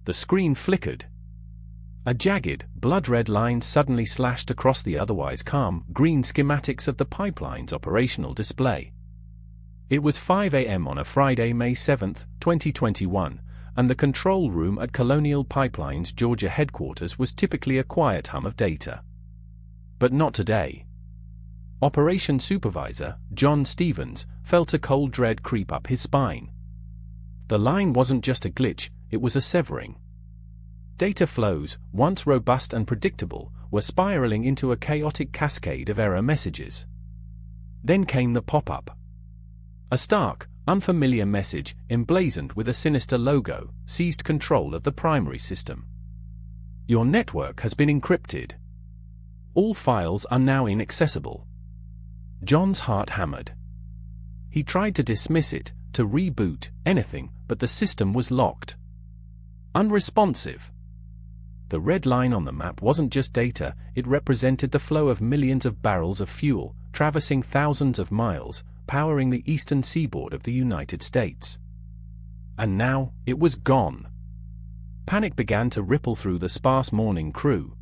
the screen flickered. A jagged, blood-red line suddenly slashed across the otherwise calm, green schematics of the pipeline's operational display. It was 5 a.m. on a Friday, May 7, 2021, and the control room at Colonial Pipeline's Georgia headquarters was typically a quiet hum of data. But not today. Operation Supervisor, John Stevens, felt a cold dread creep up his spine. The line wasn't just a glitch, it was a severing. Data flows, once robust and predictable, were spiraling into a chaotic cascade of error messages. Then came the pop-up. A stark, unfamiliar message, emblazoned with a sinister logo, seized control of the primary system. Your network has been encrypted. All files are now inaccessible. John's heart hammered. He tried to dismiss it, to reboot, anything, but the system was locked. Unresponsive. The red line on the map wasn't just data, it represented the flow of millions of barrels of fuel, traversing thousands of miles, powering the eastern seaboard of the United States. And now, it was gone. Panic began to ripple through the sparse morning crew.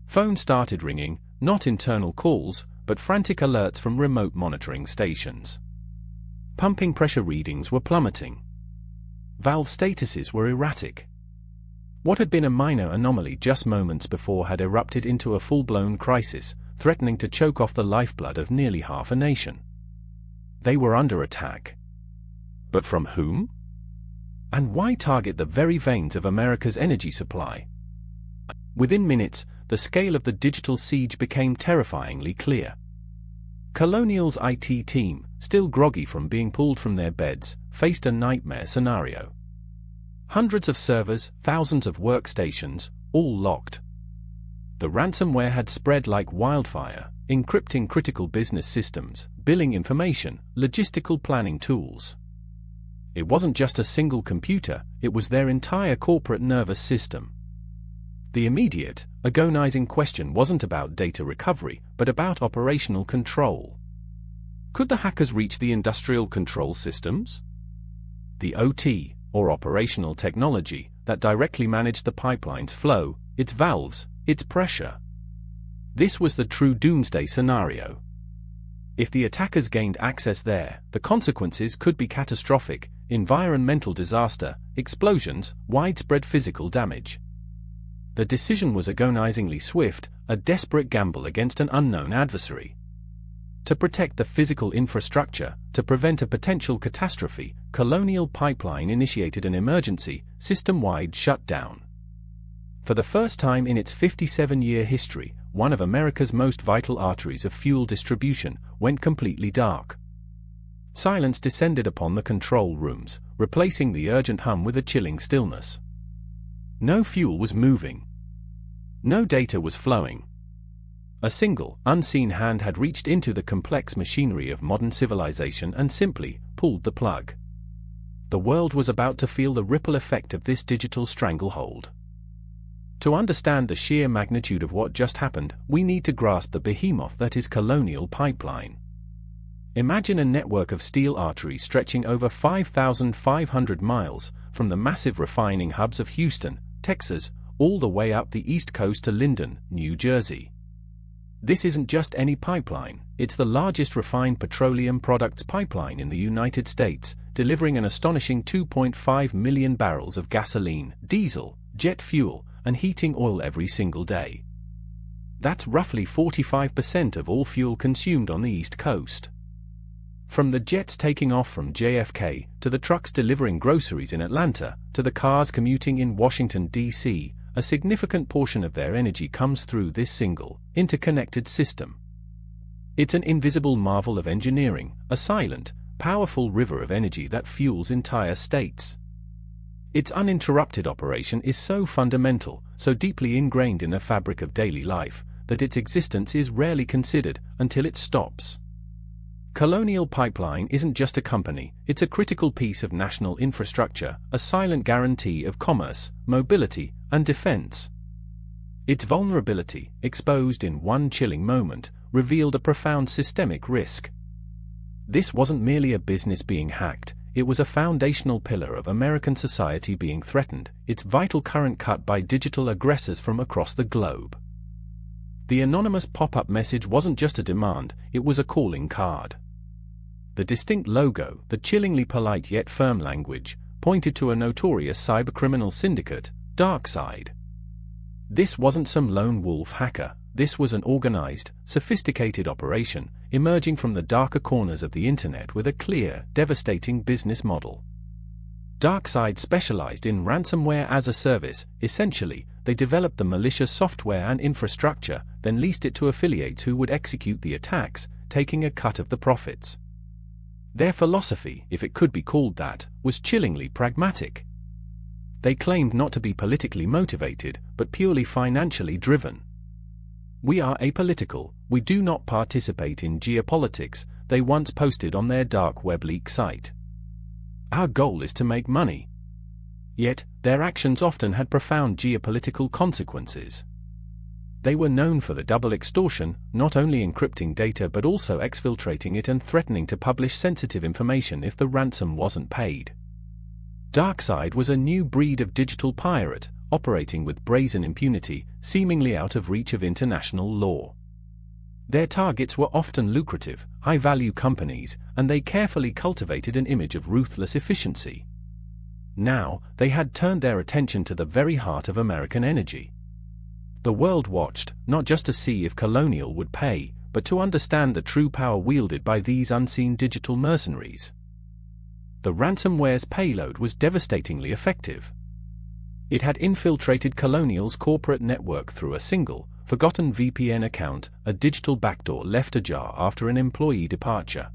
Phones started ringing, not internal calls, but frantic alerts from remote monitoring stations. Pumping pressure readings were plummeting. Valve statuses were erratic. What had been a minor anomaly just moments before had erupted into a full-blown crisis, threatening to choke off the lifeblood of nearly half a nation. They were under attack. But from whom? And why target the very veins of America's energy supply? Within minutes, the scale of the digital siege became terrifyingly clear. Colonial's IT team, still groggy from being pulled from their beds, faced a nightmare scenario. Hundreds of servers, thousands of workstations, all locked. The ransomware had spread like wildfire, encrypting critical business systems, billing information, logistical planning tools. It wasn't just a single computer, it was their entire corporate nervous system. The immediate, agonizing question wasn't about data recovery, but about operational control. Could the hackers reach the industrial control systems? The OT, or operational technology, that directly managed the pipeline's flow, its valves, its pressure. This was the true doomsday scenario. If the attackers gained access there, the consequences could be catastrophic: environmental disaster, explosions, widespread physical damage. The decision was agonizingly swift, a desperate gamble against an unknown adversary. To protect the physical infrastructure, to prevent a potential catastrophe, Colonial Pipeline initiated an emergency, system-wide shutdown. For the first time in its 57-year history, one of America's most vital arteries of fuel distribution went completely dark. Silence descended upon the control rooms, replacing the urgent hum with a chilling stillness. No fuel was moving. No data was flowing. A single, unseen hand had reached into the complex machinery of modern civilization and simply pulled the plug. The world was about to feel the ripple effect of this digital stranglehold. To understand the sheer magnitude of what just happened, we need to grasp the behemoth that is Colonial Pipeline. Imagine a network of steel arteries stretching over 5,500 miles, from the massive refining hubs of Houston, Texas, all the way up the East Coast to Linden, New Jersey. This isn't just any pipeline, it's the largest refined petroleum products pipeline in the United States, delivering an astonishing 2.5 million barrels of gasoline, diesel, jet fuel, and heating oil every single day. That's roughly 45% of all fuel consumed on the East Coast. From the jets taking off from JFK, to the trucks delivering groceries in Atlanta, to the cars commuting in Washington, D.C., a significant portion of their energy comes through this single, interconnected system. It's an invisible marvel of engineering, a silent, powerful river of energy that fuels entire states. Its uninterrupted operation is so fundamental, so deeply ingrained in the fabric of daily life, that its existence is rarely considered until it stops. Colonial Pipeline isn't just a company, it's a critical piece of national infrastructure, a silent guarantee of commerce, mobility, and defense. Its vulnerability, exposed in one chilling moment, revealed a profound systemic risk. This wasn't merely a business being hacked, it was a foundational pillar of American society being threatened, its vital current cut by digital aggressors from across the globe. The anonymous pop-up message wasn't just a demand, it was a calling card. The distinct logo, the chillingly polite yet firm language, pointed to a notorious cybercriminal syndicate, DarkSide. This wasn't some lone wolf hacker, this was an organized, sophisticated operation, emerging from the darker corners of the internet with a clear, devastating business model. DarkSide specialized in ransomware as a service. Essentially, they developed the malicious software and infrastructure, then leased it to affiliates who would execute the attacks, taking a cut of the profits. Their philosophy, if it could be called that, was chillingly pragmatic. They claimed not to be politically motivated, but purely financially driven. "We are apolitical, we do not participate in geopolitics," they once posted on their dark web leak site. "Our goal is to make money." Yet, their actions often had profound geopolitical consequences. They were known for the double extortion, not only encrypting data but also exfiltrating it and threatening to publish sensitive information if the ransom wasn't paid. DarkSide was a new breed of digital pirate, operating with brazen impunity, seemingly out of reach of international law. Their targets were often lucrative, high-value companies, and they carefully cultivated an image of ruthless efficiency. Now, they had turned their attention to the very heart of American energy. The world watched, not just to see if Colonial would pay, but to understand the true power wielded by these unseen digital mercenaries. The ransomware's payload was devastatingly effective. It had infiltrated Colonial's corporate network through a single, forgotten VPN account, a digital backdoor left ajar after an employee departure.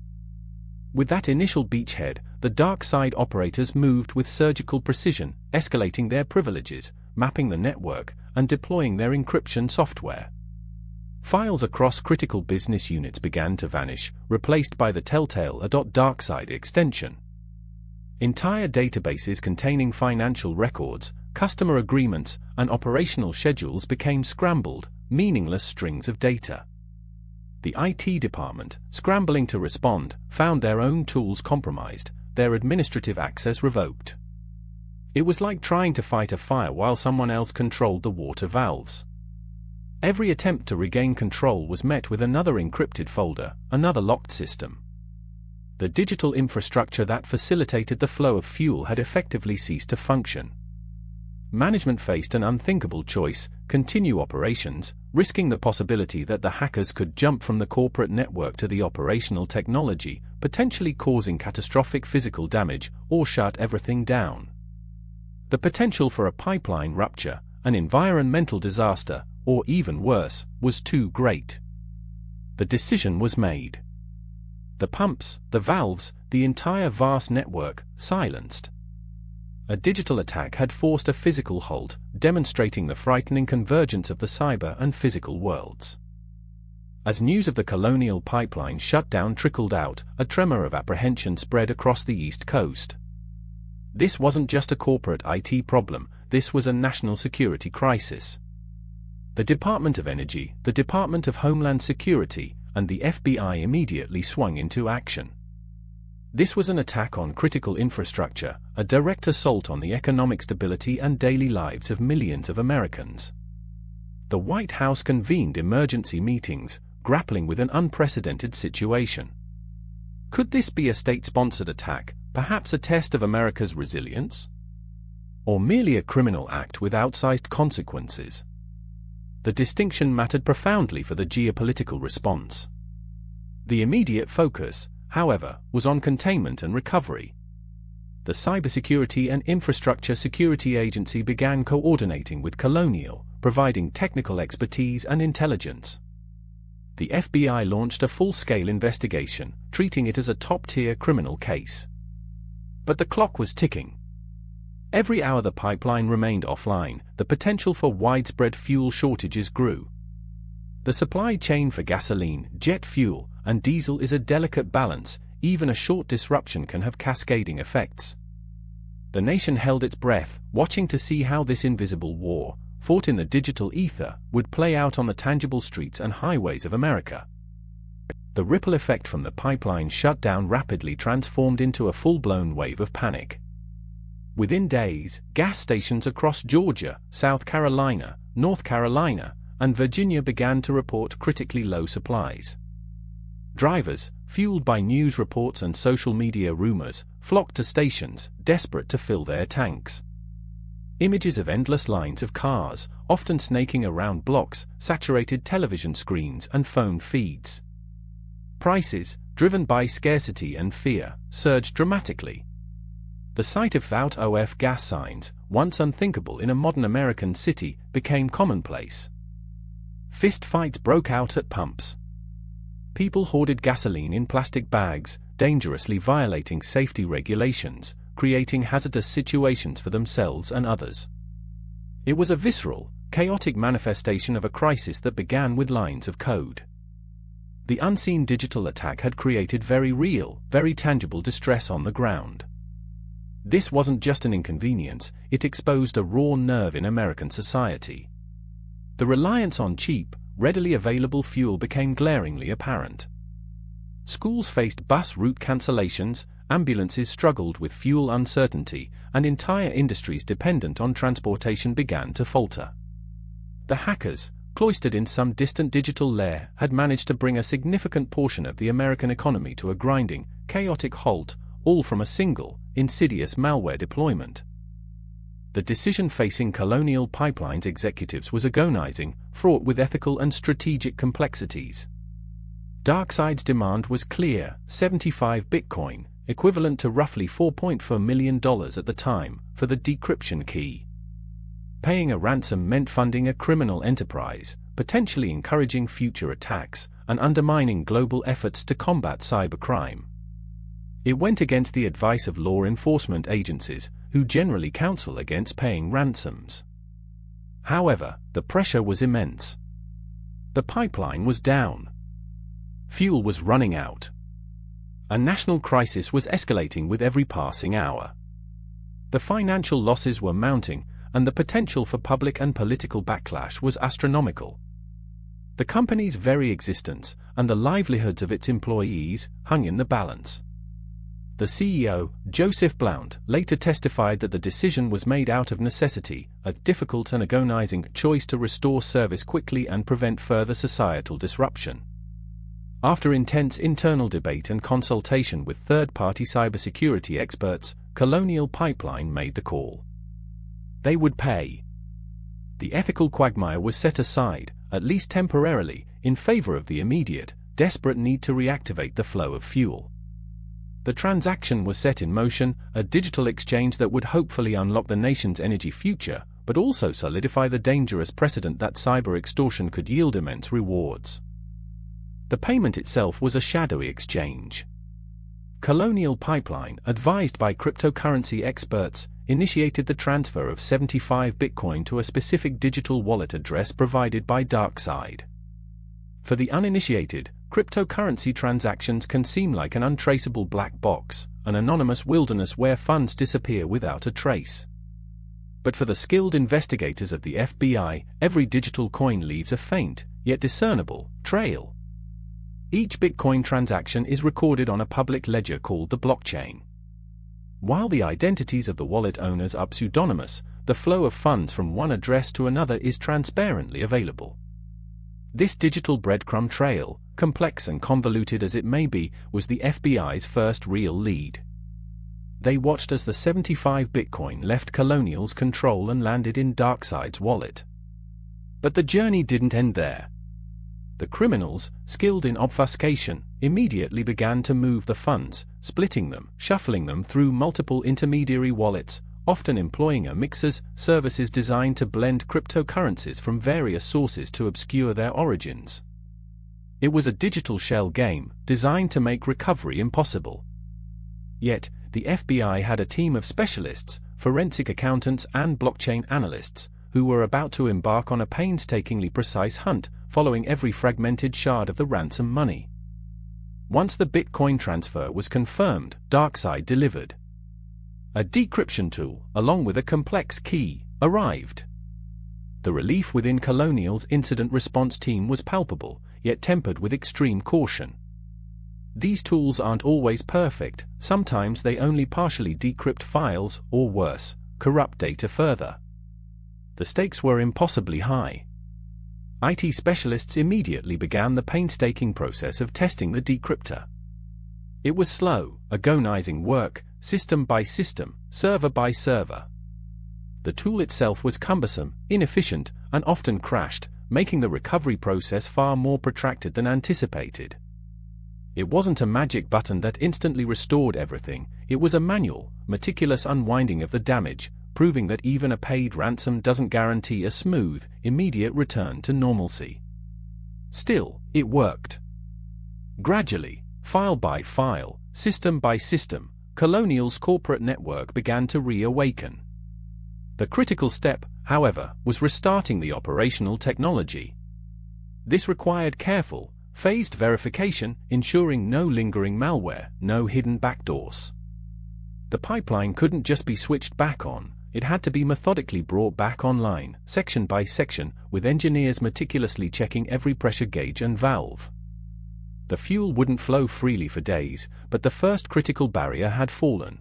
With that initial beachhead, the DarkSide operators moved with surgical precision, escalating their privileges, mapping the network, and deploying their encryption software. Files across critical business units began to vanish, replaced by the telltale .darkside extension. Entire databases containing financial records, customer agreements, and operational schedules became scrambled, meaningless strings of data. The IT department, scrambling to respond, found their own tools compromised, their administrative access revoked. It was like trying to fight a fire while someone else controlled the water valves. Every attempt to regain control was met with another encrypted folder, another locked system. The digital infrastructure that facilitated the flow of fuel had effectively ceased to function. Management faced an unthinkable choice: continue operations, risking the possibility that the hackers could jump from the corporate network to the operational technology, potentially causing catastrophic physical damage, or shut everything down. The potential for a pipeline rupture, an environmental disaster, or even worse, was too great. The decision was made. The pumps, the valves, the entire vast network, silenced. A digital attack had forced a physical halt, demonstrating the frightening convergence of the cyber and physical worlds. As news of the Colonial Pipeline shutdown trickled out, a tremor of apprehension spread across the East Coast. This wasn't just a corporate IT problem, this was a national security crisis. The Department of Energy, the Department of Homeland Security, and the FBI immediately swung into action. This was an attack on critical infrastructure, a direct assault on the economic stability and daily lives of millions of Americans. The White House convened emergency meetings, grappling with an unprecedented situation. Could this be a state-sponsored attack, perhaps a test of America's resilience? Or merely a criminal act with outsized consequences? The distinction mattered profoundly for the geopolitical response. The immediate focus, however, was on containment and recovery. The Cybersecurity and Infrastructure Security Agency began coordinating with Colonial, providing technical expertise and intelligence. The FBI launched a full-scale investigation, treating it as a top-tier criminal case. But the clock was ticking. Every hour the pipeline remained offline, the potential for widespread fuel shortages grew. The supply chain for gasoline, jet fuel, and diesel is a delicate balance. Even a short disruption can have cascading effects. The nation held its breath, watching to see how this invisible war, fought in the digital ether, would play out on the tangible streets and highways of America. The ripple effect from the pipeline shutdown rapidly transformed into a full-blown wave of panic. Within days, gas stations across Georgia, South Carolina, North Carolina, and Virginia began to report critically low supplies. Drivers, fueled by news reports and social media rumors, flocked to stations, desperate to fill their tanks. Images of endless lines of cars, often snaking around blocks, saturated television screens and phone feeds. Prices, driven by scarcity and fear, surged dramatically. The sight of out-of gas signs, once unthinkable in a modern American city, became commonplace. Fist fights broke out at pumps. People hoarded gasoline in plastic bags, dangerously violating safety regulations, creating hazardous situations for themselves and others. It was a visceral, chaotic manifestation of a crisis that began with lines of code. The unseen digital attack had created very real, very tangible distress on the ground. This wasn't just an inconvenience, it exposed a raw nerve in American society. The reliance on cheap, readily available fuel became glaringly apparent. Schools faced bus route cancellations, ambulances struggled with fuel uncertainty, and entire industries dependent on transportation began to falter. The hackers, cloistered in some distant digital lair, had managed to bring a significant portion of the American economy to a grinding, chaotic halt, all from a single, insidious malware deployment. The decision facing Colonial Pipeline's executives was agonizing, fraught with ethical and strategic complexities. DarkSide's demand was clear: 75 Bitcoin, equivalent to roughly $4.4 million at the time, for the decryption key. Paying a ransom meant funding a criminal enterprise, potentially encouraging future attacks, and undermining global efforts to combat cybercrime. It went against the advice of law enforcement agencies, who generally counsel against paying ransoms. However, the pressure was immense. The pipeline was down. Fuel was running out. A national crisis was escalating with every passing hour. The financial losses were mounting, and the potential for public and political backlash was astronomical. The company's very existence, and the livelihoods of its employees, hung in the balance. The CEO, Joseph Blount, later testified that the decision was made out of necessity, a difficult and agonizing choice to restore service quickly and prevent further societal disruption. After intense internal debate and consultation with third-party cybersecurity experts, Colonial Pipeline made the call. They would pay. The ethical quagmire was set aside, at least temporarily, in favor of the immediate, desperate need to reactivate the flow of fuel. The transaction was set in motion, a digital exchange that would hopefully unlock the nation's energy future, but also solidify the dangerous precedent that cyber extortion could yield immense rewards. The payment itself was a shadowy exchange. Colonial Pipeline, advised by cryptocurrency experts, initiated the transfer of 75 Bitcoin to a specific digital wallet address provided by DarkSide. For the uninitiated, cryptocurrency transactions can seem like an untraceable black box, an anonymous wilderness where funds disappear without a trace. But for the skilled investigators of the FBI, every digital coin leaves a faint, yet discernible, trail. Each Bitcoin transaction is recorded on a public ledger called the blockchain. While the identities of the wallet owners are pseudonymous, the flow of funds from one address to another is transparently available. This digital breadcrumb trail, complex and convoluted as it may be, was the FBI's first real lead. They watched as the 75 Bitcoin left Colonial's control and landed in DarkSide's wallet. But the journey didn't end there. The criminals, skilled in obfuscation, immediately began to move the funds, splitting them, shuffling them through multiple intermediary wallets, often employing a mixers services designed to blend cryptocurrencies from various sources to obscure their origins. It was a digital shell game, designed to make recovery impossible. Yet, the FBI had a team of specialists, forensic accountants and blockchain analysts, who were about to embark on a painstakingly precise hunt, following every fragmented shard of the ransom money. Once the Bitcoin transfer was confirmed, DarkSide delivered. A decryption tool, along with a complex key, arrived. The relief within Colonial's incident response team was palpable, yet tempered with extreme caution. These tools aren't always perfect, sometimes they only partially decrypt files, or worse, corrupt data further. The stakes were impossibly high. IT specialists immediately began the painstaking process of testing the decryptor. It was slow, agonizing work, system by system, server by server. The tool itself was cumbersome, inefficient, and often crashed, making the recovery process far more protracted than anticipated. It wasn't a magic button that instantly restored everything, it was a manual, meticulous unwinding of the damage, proving that even a paid ransom doesn't guarantee a smooth, immediate return to normalcy. Still, it worked. Gradually, file by file, system by system, Colonial's corporate network began to reawaken. The critical step, however, was restarting the operational technology. This required careful, phased verification, ensuring no lingering malware, no hidden backdoors. The pipeline couldn't just be switched back on, it had to be methodically brought back online, section by section, with engineers meticulously checking every pressure gauge and valve. The fuel wouldn't flow freely for days, but the first critical barrier had fallen.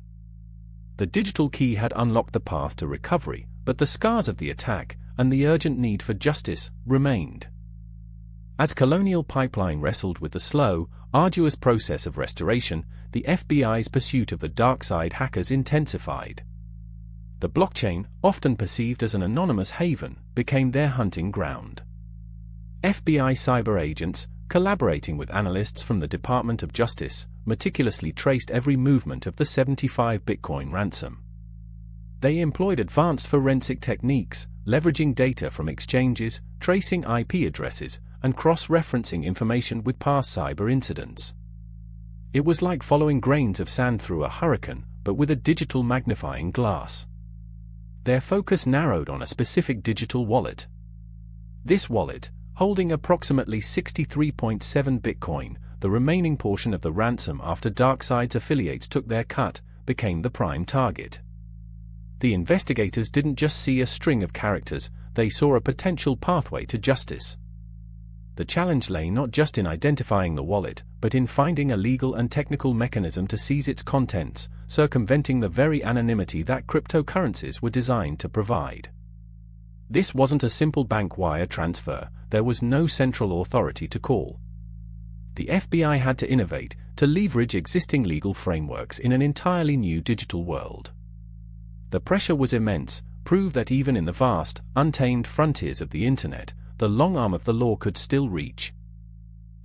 The digital key had unlocked the path to recovery, but the scars of the attack, and the urgent need for justice, remained. As Colonial Pipeline wrestled with the slow, arduous process of restoration, the FBI's pursuit of the DarkSide hackers intensified. The blockchain, often perceived as an anonymous haven, became their hunting ground. FBI cyber agents, collaborating with analysts from the Department of Justice, meticulously traced every movement of the 75 Bitcoin ransom. They employed advanced forensic techniques, leveraging data from exchanges, tracing IP addresses, and cross-referencing information with past cyber incidents. It was like following grains of sand through a hurricane, but with a digital magnifying glass. Their focus narrowed on a specific digital wallet. This wallet, holding approximately 63.7 Bitcoin, the remaining portion of the ransom after DarkSide's affiliates took their cut, became the prime target. The investigators didn't just see a string of characters, they saw a potential pathway to justice. The challenge lay not just in identifying the wallet, but in finding a legal and technical mechanism to seize its contents, circumventing the very anonymity that cryptocurrencies were designed to provide. This wasn't a simple bank wire transfer, there was no central authority to call. The FBI had to innovate, to leverage existing legal frameworks in an entirely new digital world. The pressure was immense, proved that even in the vast, untamed frontiers of the internet, the long arm of the law could still reach.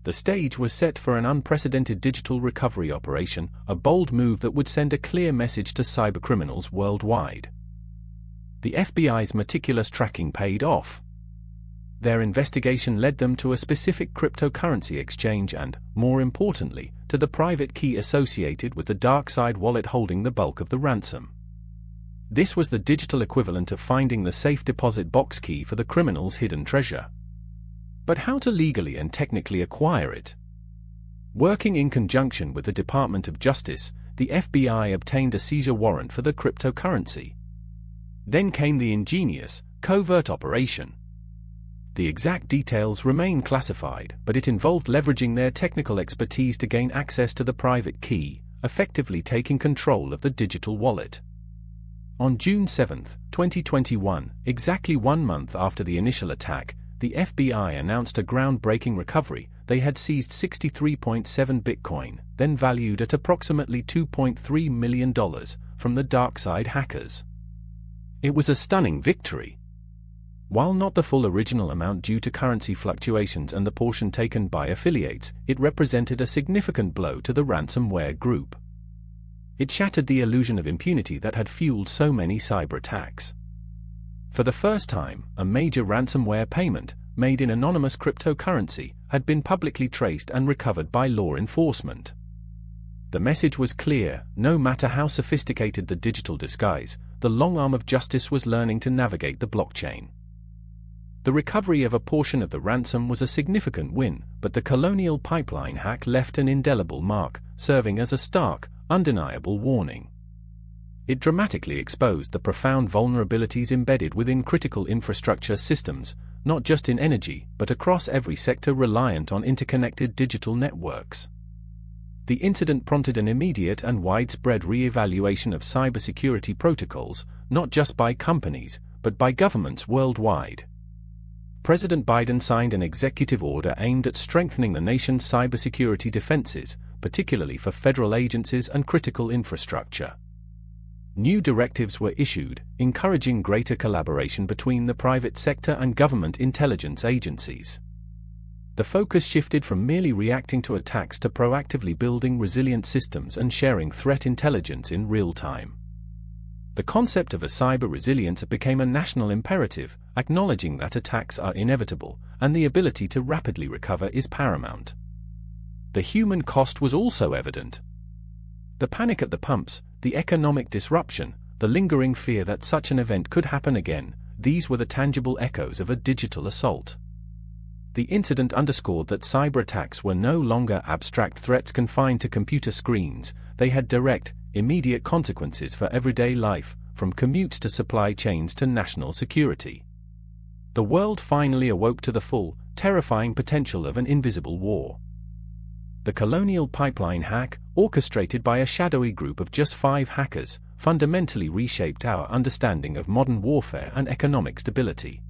The stage was set for an unprecedented digital recovery operation, a bold move that would send a clear message to cybercriminals worldwide. The FBI's meticulous tracking paid off. Their investigation led them to a specific cryptocurrency exchange and, more importantly, to the private key associated with the DarkSide wallet holding the bulk of the ransom. This was the digital equivalent of finding the safe deposit box key for the criminal's hidden treasure. But how to legally and technically acquire it? Working in conjunction with the Department of Justice, the FBI obtained a seizure warrant for the cryptocurrency. Then came the ingenious, covert operation. The exact details remain classified, but it involved leveraging their technical expertise to gain access to the private key, effectively taking control of the digital wallet. On June 7, 2021, exactly 1 month after the initial attack, the FBI announced a groundbreaking recovery. They had seized 63.7 Bitcoin, then valued at approximately $2.3 million, from the DarkSide hackers. It was a stunning victory. While not the full original amount due to currency fluctuations and the portion taken by affiliates, it represented a significant blow to the ransomware group. It shattered the illusion of impunity that had fueled so many cyber attacks. For the first time, a major ransomware payment, made in anonymous cryptocurrency, had been publicly traced and recovered by law enforcement. The message was clear: no matter how sophisticated the digital disguise, the long arm of justice was learning to navigate the blockchain. The recovery of a portion of the ransom was a significant win, but the Colonial Pipeline hack left an indelible mark, serving as a stark, undeniable warning. It dramatically exposed the profound vulnerabilities embedded within critical infrastructure systems, not just in energy, but across every sector reliant on interconnected digital networks. The incident prompted an immediate and widespread re-evaluation of cybersecurity protocols, not just by companies, but by governments worldwide. President Biden signed an executive order aimed at strengthening the nation's cybersecurity defenses, particularly for federal agencies and critical infrastructure. New directives were issued, encouraging greater collaboration between the private sector and government intelligence agencies. The focus shifted from merely reacting to attacks to proactively building resilient systems and sharing threat intelligence in real time. The concept of a cyber resilience became a national imperative, acknowledging that attacks are inevitable, and the ability to rapidly recover is paramount. The human cost was also evident. The panic at the pumps, the economic disruption, the lingering fear that such an event could happen again, these were the tangible echoes of a digital assault. The incident underscored that cyberattacks were no longer abstract threats confined to computer screens, they had direct, immediate consequences for everyday life, from commutes to supply chains to national security. The world finally awoke to the full, terrifying potential of an invisible war. The Colonial Pipeline hack, orchestrated by a shadowy group of just 5 hackers, fundamentally reshaped our understanding of modern warfare and economic stability.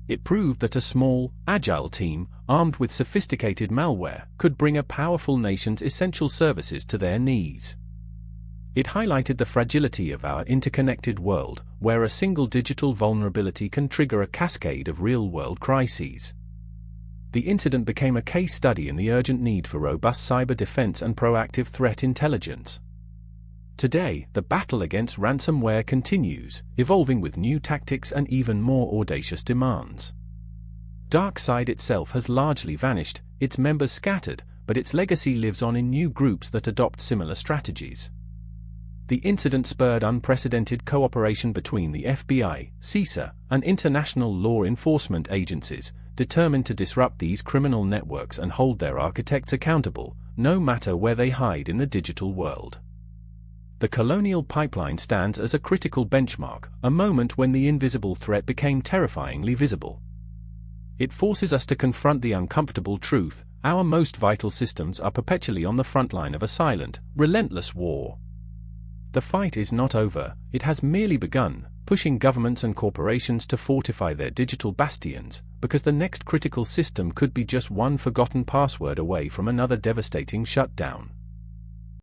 It proved that a small, agile team, armed with sophisticated malware, could bring a powerful nation's essential services to their knees. It highlighted the fragility of our interconnected world, where a single digital vulnerability can trigger a cascade of real-world crises. The incident became a case study in the urgent need for robust cyber defense and proactive threat intelligence. Today, the battle against ransomware continues, evolving with new tactics and even more audacious demands. DarkSide itself has largely vanished, its members scattered, but its legacy lives on in new groups that adopt similar strategies. The incident spurred unprecedented cooperation between the FBI, CISA, and international law enforcement agencies, determined to disrupt these criminal networks and hold their architects accountable, no matter where they hide in the digital world. The Colonial Pipeline stands as a critical benchmark, a moment when the invisible threat became terrifyingly visible. It forces us to confront the uncomfortable truth: our most vital systems are perpetually on the front line of a silent, relentless war. The fight is not over, it has merely begun, pushing governments and corporations to fortify their digital bastions, because the next critical system could be just one forgotten password away from another devastating shutdown.